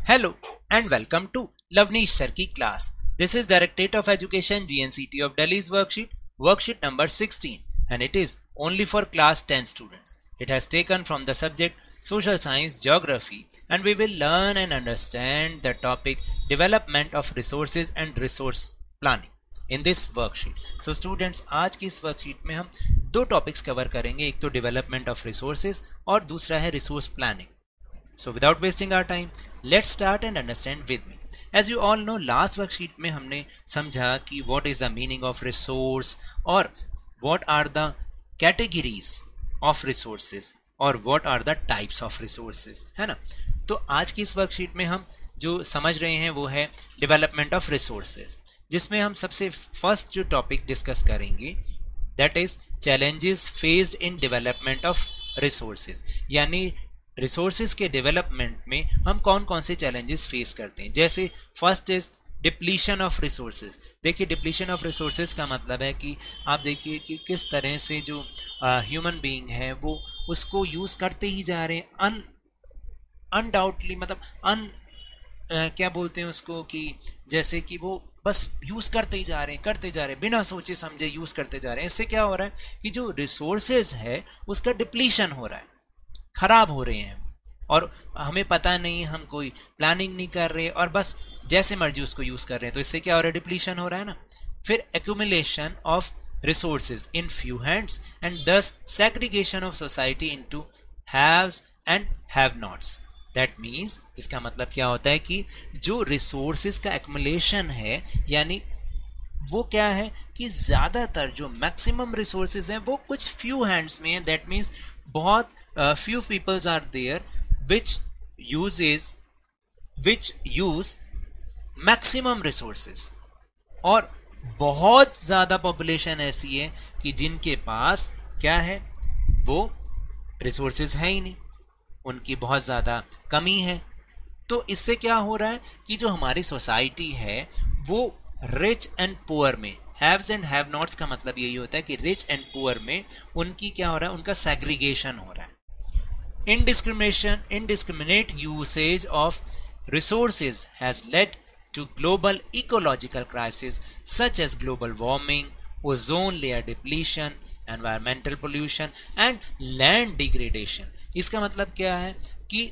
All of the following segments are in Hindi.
Hello and welcome to Lavneesh Sir की class. This is Directorate of Education GNCT of Delhi's worksheet number 16, and it is only for class 10 students. It has taken from the subject Social Science Geography, and we will learn and understand the topic Development of Resources and Resource Planning in this worksheet. So students, आज की इस worksheet में हम दो topics cover करेंगे, एक तो Development of Resources और दूसरा है Resource Planning. So without wasting our time, let's start and understand with me. As you all know, last worksheet में हमने समझा कि what is the meaning of resource और what are the categories of resources और what are the types of resources, है ना. तो आज की इस वर्कशीट में हम जो समझ रहे हैं वो है डेवलपमेंट ऑफ रिसोर्सेज, जिसमें हम सबसे फर्स्ट जो टॉपिक डिस्कस करेंगे that is challenges faced in development of resources. यानी रिसोर्सेज के डेवलपमेंट में हम कौन कौन से चैलेंजेस फेस करते हैं. जैसे first is depletion of resources. देखिए, डिप्लीशन ऑफ रिसोर्सेज का मतलब है कि आप देखिए कि किस तरह से जो ह्यूमन बीइंग है वो उसको यूज़ करते ही जा रहे हैं अनडाउटली, मतलब क्या बोलते हैं उसको, कि जैसे कि वो बस यूज़ करते ही जा रहे हैं बिना सोचे समझे यूज़ करते जा रहे हैं. इससे क्या हो रहा है कि जो रिसोर्सेज है उसका डिप्लीशन हो रहा है, खराब हो रहे हैं और हमें पता नहीं, हम कोई प्लानिंग नहीं कर रहे और बस जैसे मर्जी उसको यूज़ कर रहे हैं. तो इससे क्या हो रहा है, डिप्लीशन हो रहा है ना. फिर accumulation of resources in few hands and this segregation of society into haves and have nots. That means इसका मतलब क्या होता है कि जो रिसोर्सेज का एक्यूमुलेशन है, यानी वो क्या है कि ज़्यादातर जो मैक्सिमम रिसोर्सेज हैं वो कुछ फ्यू हैंड्स में है. दैट मीन्स बहुत few peoples are there which use maximum resources, और बहुत ज़्यादा पॉपुलेशन ऐसी है कि जिनके पास क्या है, वो रिसोर्सेज है ही नहीं, उनकी बहुत ज़्यादा कमी है. तो इससे क्या हो रहा है कि जो हमारी सोसाइटी है वो रिच एंड पुअर में, हैव्स एंड हैव नॉट्स का मतलब यही होता है कि रिच एंड पुअर में उनकी क्या हो रहा है, उनका सेग्रीगेशन हो रहा है. Indiscriminate usage of resources has led to global ecological crises such as global warming, ozone layer depletion, environmental pollution and land degradation. इसका मतलब क्या है कि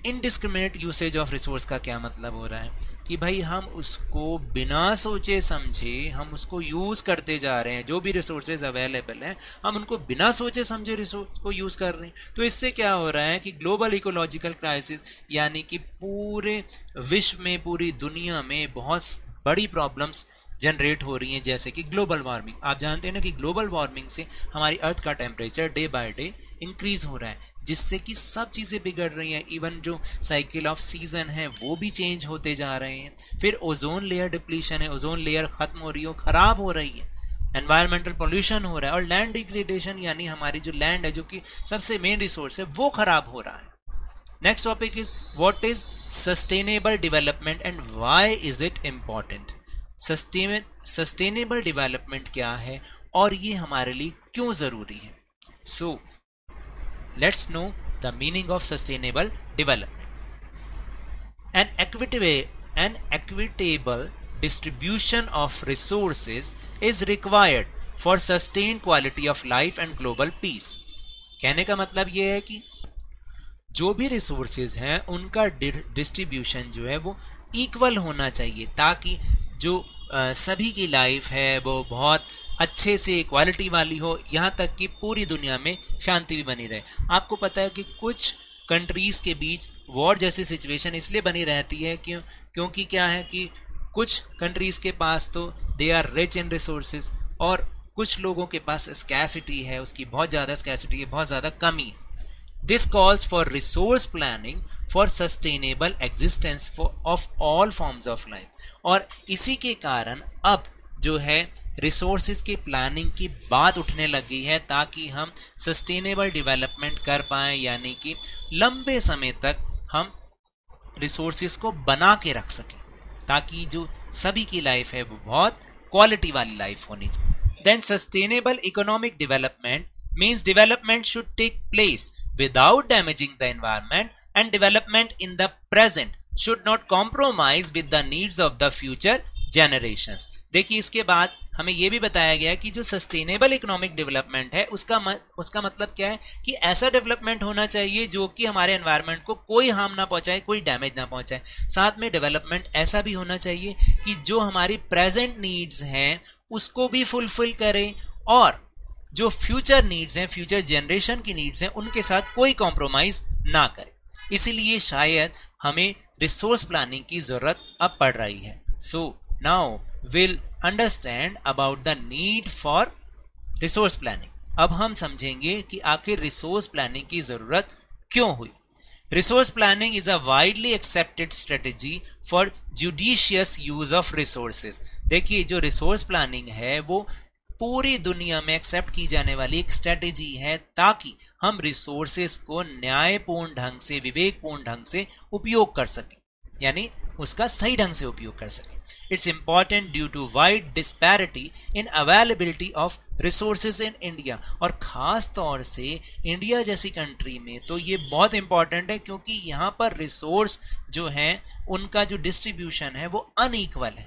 इनडिस्क्रिमिनेट यूसेज ऑफ रिसोर्स का क्या मतलब हो रहा है कि भाई हम उसको बिना सोचे समझे हम उसको यूज़ करते जा रहे हैं. जो भी रिसोर्सेज अवेलेबल हैं हम उनको बिना सोचे समझे रिसोर्स को यूज़ कर रहे हैं. तो इससे क्या हो रहा है कि ग्लोबल इकोलॉजिकल क्राइसिस, यानी कि पूरे विश्व में, पूरी दुनिया में बहुत बड़ी प्रॉब्लम्स जनरेट हो रही हैं. जैसे कि ग्लोबल वार्मिंग, आप जानते हैं ना कि ग्लोबल वार्मिंग से हमारी अर्थ का temperature day by day increase हो रहा है, जिससे कि सब चीज़ें बिगड़ रही हैं. इवन जो साइकिल ऑफ सीजन है वो भी चेंज होते जा रहे हैं. फिर ओजोन लेयर डिप्लीशन है, ओजोन लेयर ख़त्म हो रही है, ख़राब हो रही है. एनवायरमेंटल पोल्यूशन हो रहा है और लैंड डिग्रेडेशन, यानी हमारी जो लैंड है जो कि सबसे मेन रिसोर्स है वो ख़राब हो रहा है. Next topic is what is sustainable development and why is it important. Sustainable development क्या है और ये हमारे लिए क्यों ज़रूरी है. सो let's know the meaning of sustainable development. An equitable distribution of resources is required for sustained quality of life and global peace. कहने का मतलब ये है कि जो भी रिसोर्सेज हैं उनका डिस्ट्रीब्यूशन जो है वो इक्वल होना चाहिए, ताकि जो सभी की लाइफ है वो बहुत अच्छे से क्वालिटी वाली हो, यहाँ तक कि पूरी दुनिया में शांति भी बनी रहे. आपको पता है कि कुछ कंट्रीज़ के बीच वॉर जैसी सिचुएशन इसलिए बनी रहती है क्योंकि क्या है कि कुछ कंट्रीज़ के पास तो they are rich in resources और कुछ लोगों के पास स्कैसिटी है, उसकी बहुत ज़्यादा स्कैसिटी है, बहुत ज़्यादा कमी है. This calls for resource planning for sustainable existence of all forms of life. और इसी के कारण अब जो है रिसोर्सेज की प्लानिंग की बात उठने लगी है, ताकि हम सस्टेनेबल डेवलपमेंट कर पाएँ, यानी कि लंबे समय तक हम रिसोर्सेज को बना के रख सकें, ताकि जो सभी की लाइफ है वो बहुत क्वालिटी वाली लाइफ होनी चाहिए. Then sustainable economic development means development should take place without damaging the environment, and development in the present should not compromise with the needs of the future generations. देखिए इसके बाद हमें यह भी बताया गया कि जो सस्टेनेबल इकोनॉमिक डेवलपमेंट है उसका मतलब क्या है कि ऐसा डेवलपमेंट होना चाहिए जो कि हमारे एनवायरनमेंट को कोई हार्म ना पहुंचाए, कोई डैमेज ना पहुंचाए। साथ में डेवलपमेंट ऐसा भी होना चाहिए कि जो हमारी प्रेजेंट नीड्स हैं उसको भी फुलफिल करे और जो फ्यूचर नीड्स हैं, फ्यूचर जनरेशन की नीड्स हैं, उनके साथ कोई कॉम्प्रोमाइज ना करे। इसीलिए शायद हमें रिसोर्स प्लानिंग की जरूरत अब पड़ रही है। So now will understand about the need for resource planning. अब हम समझेंगे कि आखिर रिसोर्स प्लानिंग की जरूरत क्यों हुई। Resource planning is a widely accepted strategy for judicious use of resources. देखिए जो रिसोर्स प्लानिंग है वो पूरी दुनिया में एक्सेप्ट की जाने वाली एक स्ट्रेटेजी है ताकि हम रिसोर्सेज को न्यायपूर्ण ढंग से, विवेकपूर्ण ढंग से उपयोग कर सकें, यानी उसका सही ढंग से उपयोग कर सकें। It's important due to wide disparity in availability of resources in India. और खास तौर से इंडिया जैसी कंट्री में तो ये बहुत इंपॉर्टेंट है क्योंकि यहाँ पर रिसोर्स जो हैं उनका जो डिस्ट्रीब्यूशन है वो अनइक्वल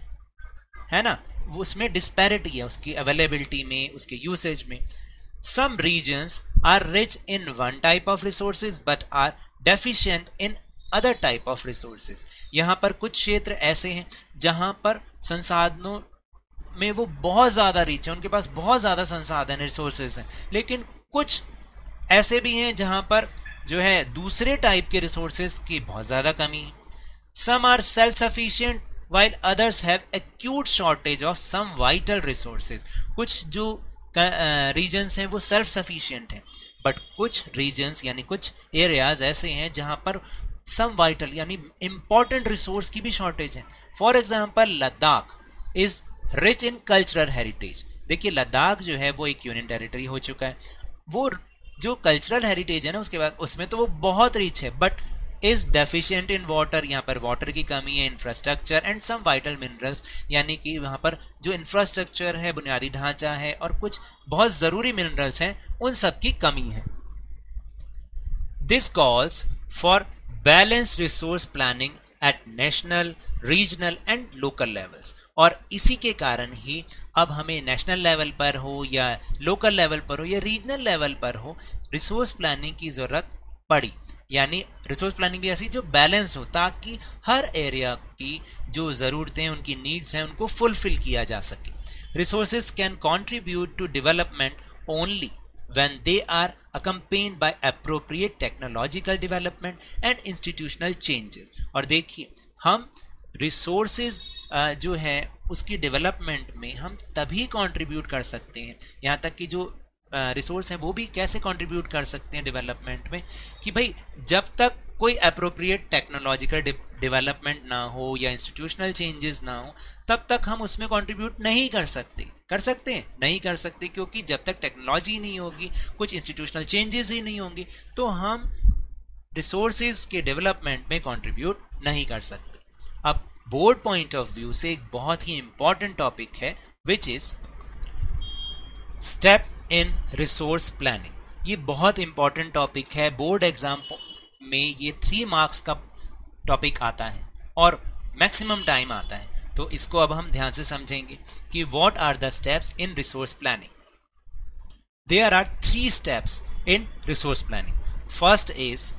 है ना, उसमें डिस्पैरिटी है उसकी अवेलेबिलिटी में, उसके यूसेज में। Some regions are rich in one type of resources but are deficient in other type of resources. यहाँ पर कुछ क्षेत्र ऐसे हैं जहाँ पर संसाधनों में वो बहुत ज़्यादा रिच है, उनके पास बहुत ज़्यादा संसाधन रिसोर्सेज हैं, लेकिन कुछ ऐसे भी हैं जहाँ पर जो है दूसरे टाइप के रिसोर्सेज की बहुत ज़्यादा कमी है। Some are self sufficient while others have acute shortage of some vital resources। कुछ जो रीजन्स हैं वो सेल्फ सफिशिएंट हैं, बट कुछ रीजन्स यानी कुछ एरियाज ऐसे हैं जहां पर सम वाइटल यानी इंपॉर्टेंट रिसोर्स की भी शॉर्टेज है। For example Ladakh is rich in cultural heritage. देखिए लद्दाख जो है वो एक यूनियन टेरिटरी हो चुका है, वो जो कल्चरल हेरिटेज है ना उसके बाद उसमें तो वो बहुत रिच है, but is deficient in water. यहाँ पर वाटर की कमी है, infrastructure and some vital minerals, यानी कि वहाँ पर जो इंफ्रास्ट्रक्चर है, बुनियादी ढांचा है और कुछ बहुत ज़रूरी मिनरल्स हैं, उन सब की कमी है। This calls for balanced resource planning at national, regional and local levels. और इसी के कारण ही अब हमें नेशनल लेवल पर हो या लोकल लेवल पर हो या रीजनल लेवल पर हो रिसोर्स प्लानिंग की ज़रूरत पड़ी। यानी रिसोर्स प्लानिंग भी ऐसी जो बैलेंस हो ताकि हर एरिया की जो ज़रूरतें, उनकी नीड्स हैं, उनको फुलफिल किया जा सके। Resources can contribute to development only when they are accompanied by appropriate technological development and institutional changes। और देखिए हम रिसोर्सेज जो है उसकी डेवलपमेंट में हम तभी कंट्रीब्यूट कर सकते हैं, यहाँ तक कि जो रिसोर्स हैं वो भी कैसे कंट्रीब्यूट कर सकते हैं डेवलपमेंट में, कि भाई जब तक कोई अप्रोप्रिएट टेक्नोलॉजिकल डेवलपमेंट ना हो या इंस्टीट्यूशनल चेंजेस ना हो तब तक हम उसमें कंट्रीब्यूट नहीं कर सकते। कर सकते हैं? नहीं कर सकते, क्योंकि जब तक टेक्नोलॉजी नहीं होगी, कुछ इंस्टीट्यूशनल चेंजेस ही नहीं होंगे तो हम रिसोर्सेज के डेवलपमेंट में कंट्रीब्यूट नहीं कर सकते। अब बोर्ड पॉइंट ऑफ व्यू से एक बहुत ही इंपॉर्टेंट टॉपिक है which is step in resource planning. ये बहुत इंपॉर्टेंट टॉपिक है, बोर्ड एग्जाम में ये 3 मार्क्स का टॉपिक आता है और मैक्सिमम टाइम आता है, तो इसको अब हम ध्यान से समझेंगे कि what are the steps in resource planning. There are 3 steps in resource planning. First is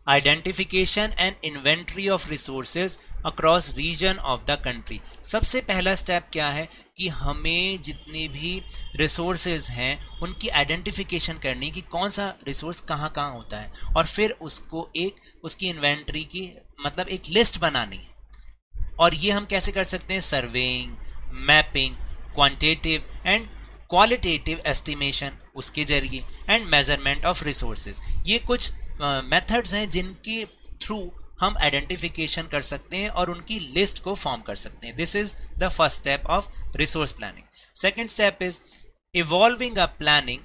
identification and inventory of resources across region of the country. सबसे पहला स्टेप क्या है कि हमें जितने भी रिसोर्सेज हैं उनकी आइडेंटिफिकेशन करनी कि कौन सा रिसोर्स कहाँ कहाँ होता है, और फिर उसको उसकी इन्वेंट्री की मतलब एक लिस्ट बनानी है। और ये हम कैसे कर सकते हैं? Surveying, mapping, quantitative and qualitative estimation उसके जरिए, एंड मेजरमेंट ऑफ रिसोर्सेज। ये कुछ मेथड्स हैं जिनके थ्रू हम आइडेंटिफिकेशन कर सकते हैं और उनकी लिस्ट को फॉर्म कर सकते हैं। This is the first step of resource planning. Second step is evolving a planning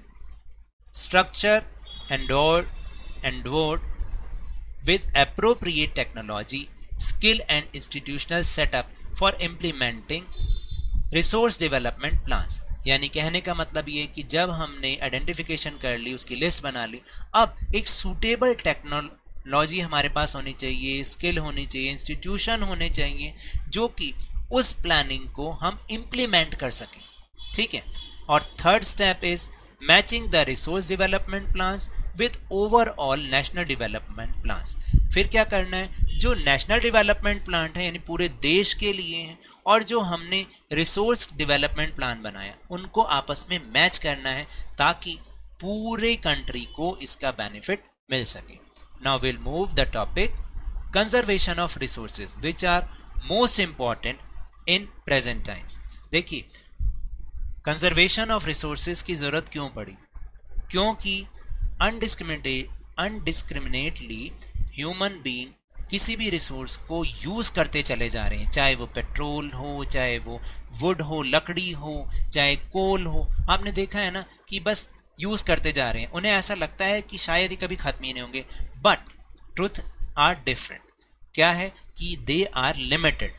structure endowed with appropriate technology, skill and institutional setup for implementing resource development plans। यानी कहने का मतलब ये कि जब हमने आइडेंटिफिकेशन कर ली, उसकी लिस्ट बना ली, अब एक सूटेबल टेक्नोलॉजी हमारे पास होनी चाहिए, स्किल होनी चाहिए, इंस्टीट्यूशन होने चाहिए जो कि उस प्लानिंग को हम इम्प्लीमेंट कर सकें, ठीक है। और third step is matching the resource development plans with overall national development plans. फिर क्या करना है, जो नेशनल डेवलपमेंट प्लान है यानी पूरे देश के लिए हैं और जो हमने रिसोर्स डेवलपमेंट प्लान बनाया उनको आपस में मैच करना है ताकि पूरे कंट्री को इसका बेनिफिट मिल सके। Now will move the topic conservation of resources which are most important in present times. देखिए कंजर्वेशन ऑफ रिसोर्सेज की जरूरत क्यों पड़ी, क्योंकि अनडिस्क्रिमिनेटली ह्यूमन बीइंग किसी भी रिसोर्स को यूज करते चले जा रहे हैं, चाहे वो पेट्रोल हो, चाहे वो वुड हो, लकड़ी हो, चाहे कोल हो। आपने देखा है ना कि बस यूज करते जा रहे हैं, उन्हें ऐसा लगता है कि शायद ही कभी खत्म ही नहीं होंगे, बट ट्रुथ आर डिफरेंट। क्या है कि दे आर लिमिटेड,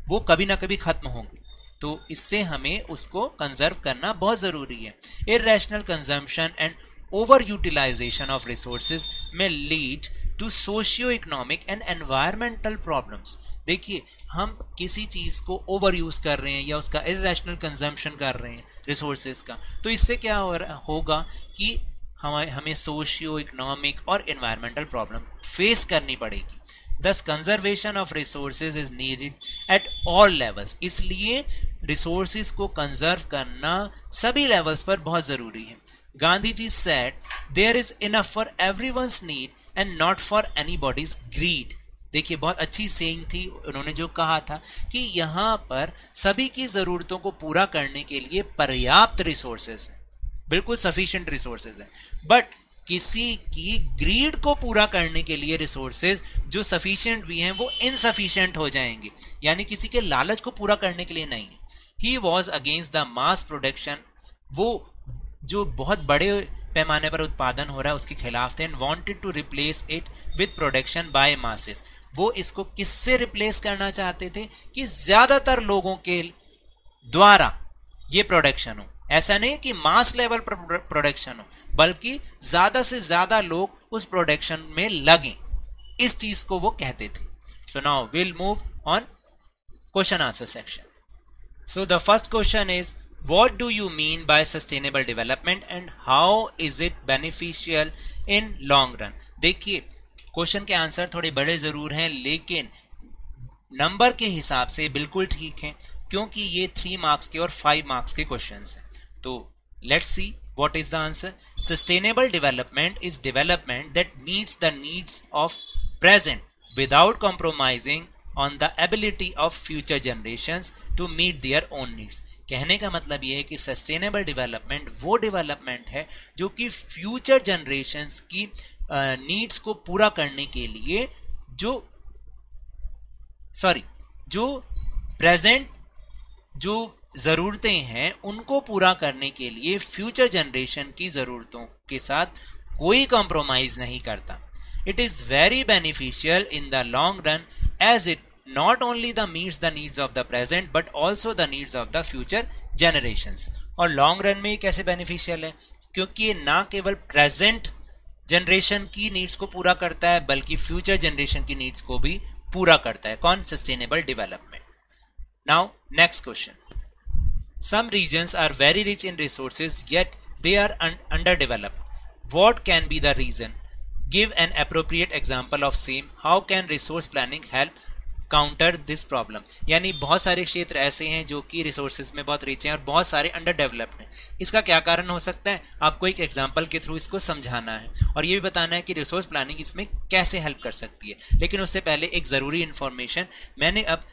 वो कभी ना कभी खत्म होंगे, तो इससे हमें उसको कंजर्व करना बहुत ज़रूरी है। Irrational consumption and over utilization of resources में lead to socio economic and environmental problems. देखिए हम किसी चीज़ को ओवर यूज़ कर रहे हैं या उसका इर्रेशनल कंजम्पशन कर रहे हैं रिसोर्सेज का, तो इससे क्या होगा कि हमें सोशियो इकोनॉमिक और एनवायरमेंटल प्रॉब्लम फेस करनी पड़ेगी। Thus conservation of resources is needed at all levels। इसलिए रिसोर्सेज को कंजर्व करना सभी लेवल्स पर बहुत ज़रूरी है। Gandhi ji said there is enough for everyone's need and not for anybody's greed। देखिए बहुत अच्छी सेइंग थी, उन्होंने जो कहा था कि यहाँ पर सभी की ज़रूरतों को पूरा करने के लिए पर्याप्त रिसोर्सेज हैं, बिल्कुल सफिशिएंट रिसोर्सेज हैं, बट किसी की ग्रीड को पूरा करने के लिए रिसोर्सेज जो सफिशिएंट भी हैं वो इनसफिशिएंट हो जाएंगे, यानी किसी के लालच को पूरा करने के लिए नहीं। He was against the mass production, वो जो बहुत बड़े पैमाने पर उत्पादन हो रहा है उसके खिलाफ थे, and wanted to replace it with production by masses. वो इसको किससे रिप्लेस करना चाहते थे कि ज्यादातर लोगों के द्वारा ये प्रोडक्शन हो। ऐसा नहीं कि मास लेवल पर प्रोडक्शन हो, बल्कि ज्यादा से ज्यादा लोग उस प्रोडक्शन में लगें, इस चीज को वो कहते थे। So now will move on question answer section. So the first question is what do you mean by sustainable development and how is it beneficial in long run। देखिए क्वेश्चन के आंसर थोड़े बड़े जरूर हैं लेकिन नंबर के हिसाब से बिल्कुल ठीक हैं, क्योंकि ये 3 मार्क्स के और 5 मार्क्स के क्वेश्चंस हैं। तो let's see what is the answer। Sustainable development is development that meets the needs of present without compromising on the ability of future generations to meet their own needs। कहने का मतलब ये है कि सस्टेनेबल डेवलपमेंट वो डेवलपमेंट है जो कि फ्यूचर जनरेशंस की नीड्स को पूरा करने के लिए जो प्रेजेंट जो ज़रूरतें हैं उनको पूरा करने के लिए फ्यूचर जनरेशन की ज़रूरतों के साथ कोई कॉम्प्रोमाइज़ नहीं करता। It is very beneficial in the long run as it not only meets the needs of the present but also the needs of the future generations। और लॉन्ग रन में कैसे बेनिफिशियल है, क्योंकि ये ना केवल प्रेजेंट जनरेशन की नीड्स को पूरा करता है बल्कि फ्यूचर जनरेशन की नीड्स को भी पूरा करता है। कौन? Sustainable development. Now next question. Some regions are very rich in resources yet they are underdeveloped। What can be the reason? Give an appropriate example of same। How can resource planning help counter this problem. यानी बहुत सारे क्षेत्र ऐसे हैं जो कि रिसोर्सेज में बहुत रिच हैं और बहुत सारे अंडर डेवलप्ड हैं। इसका क्या कारण हो सकता है, आपको एक एग्जांपल के थ्रू इसको समझाना है और ये भी बताना है कि रिसोर्स प्लानिंग इसमें कैसे हेल्प कर सकती है। लेकिन उससे पहले एक ज़रूरी इन्फॉर्मेशन, मैंने अब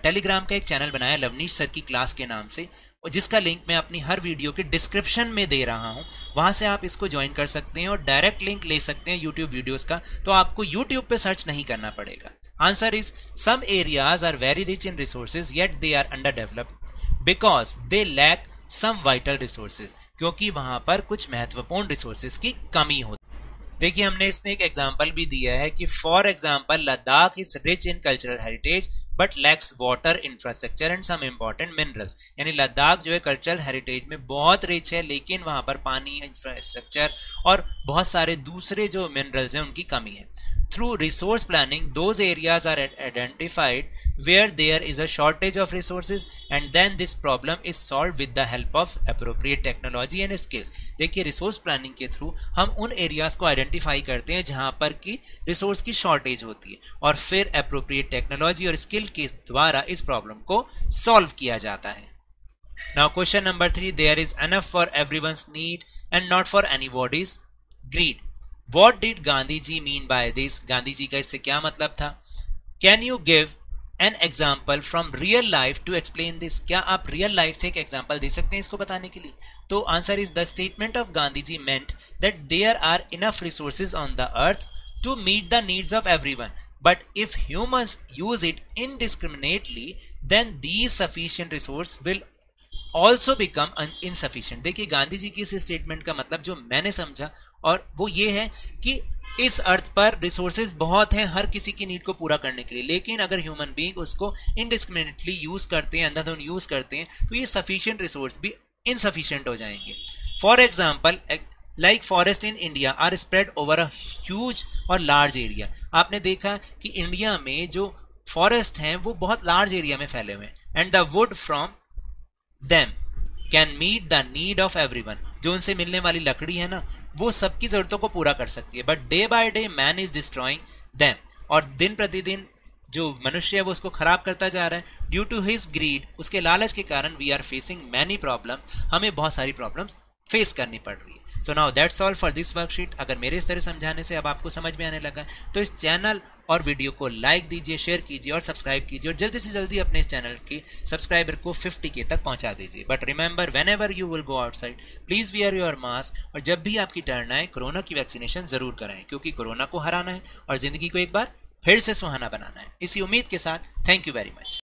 टेलीग्राम का एक चैनल बनाया लवनीश सर की क्लास के नाम से, जिसका लिंक मैं अपनी हर वीडियो के डिस्क्रिप्शन में दे रहा हूं। वहां से आप इसको ज्वाइन कर सकते हैं और डायरेक्ट लिंक ले सकते हैं यूट्यूब वीडियोस का, तो आपको यूट्यूब पे सर्च नहीं करना पड़ेगा। Answer is some areas are very rich in resources yet they are underdeveloped because they lack some vital resources। क्योंकि वहां पर कुछ महत्वपूर्ण रिसोर्सेज की कमी होती। देखिए हमने इसमें एक एग्जांपल भी दिया है कि for example Ladakh is rich in cultural heritage but lacks water infrastructure and some important minerals. यानी लद्दाख जो है कल्चरल हेरिटेज में बहुत रिच है लेकिन वहां पर पानी, इंफ्रास्ट्रक्चर और बहुत सारे दूसरे जो मिनरल्स हैं उनकी कमी है। through resource planning those areas are identified where there is a shortage of resources and then this problem is solved with the help of appropriate technology and skills. देखिए रिसोर्स प्लानिंग के थ्रू हम उन एरियाज को आइडेंटिफाई करते हैं जहां पर की रिसोर्स की शॉर्टेज होती है और फिर अप्रोप्रिएट टेक्नोलॉजी और स्किल के द्वारा इस प्रॉब्लम को सॉल्व किया जाता है. Now question number 3, there is enough for everyone's need and not for anybody's greed. What did Gandhi ji mean by this? Gandhi ji का इससे क्या मतलब था? Can you give an example from real life to explain this? क्या आप real life से एक example दे सकते हैं इसको बताने के लिए? तो answer is the statement of Gandhi ji meant that there are enough resources on the earth to meet the needs of everyone. But if humans use it indiscriminately, then these sufficient resources will also become insufficient. देखिए गांधी जी की इस स्टेटमेंट का मतलब जो मैंने समझा और वो ये है कि इस अर्थ पर रिसोर्सेज बहुत हैं हर किसी की नीड को पूरा करने के लिए, लेकिन अगर ह्यूमन बीइंग उसको इनडिस्क्रिमिनेटली यूज करते हैं, अंधाधुंध यूज करते हैं, तो ये सफिशिएंट रिसोर्स भी इनसफिशिएंट हो जाएंगे. For example like forest in India are spread over a huge और लार्ज एरिया. आपने देखा कि इंडिया में जो फॉरेस्ट हैं वो बहुत लार्ज एरिया में फैले हुए हैं. And the wood from them can meet the need of everyone. जो उनसे मिलने वाली लकड़ी है ना वो सबकी जरूरतों को पूरा कर सकती है. But day by day man is destroying them. और दिन प्रतिदिन जो मनुष्य है वो उसको खराब करता जा रहा है. ड्यू टू हिज ग्रीड, उसके लालच के कारण we are facing many problems. हमें बहुत सारी प्रॉब्लम्स फेस करनी पड़ रही है. So now that's all for this worksheet. अगर मेरे इस तरह समझाने से अब आपको समझ में आने लगा तो इस चैनल और वीडियो को लाइक दीजिए, शेयर कीजिए और सब्सक्राइब कीजिए और जल्दी से जल्दी अपने इस चैनल के सब्सक्राइबर को 50K तक पहुंचा दीजिए. But remember, when ever you will go outside please wear your mask. और जब भी आपकी टर्न आए कोरोना की वैक्सीनेशन जरूर कराएं, क्योंकि कोरोना को हराना है और जिंदगी को एक बार फिर से सुहाना बनाना है. इसी उम्मीद के साथ थैंक यू वेरी मच.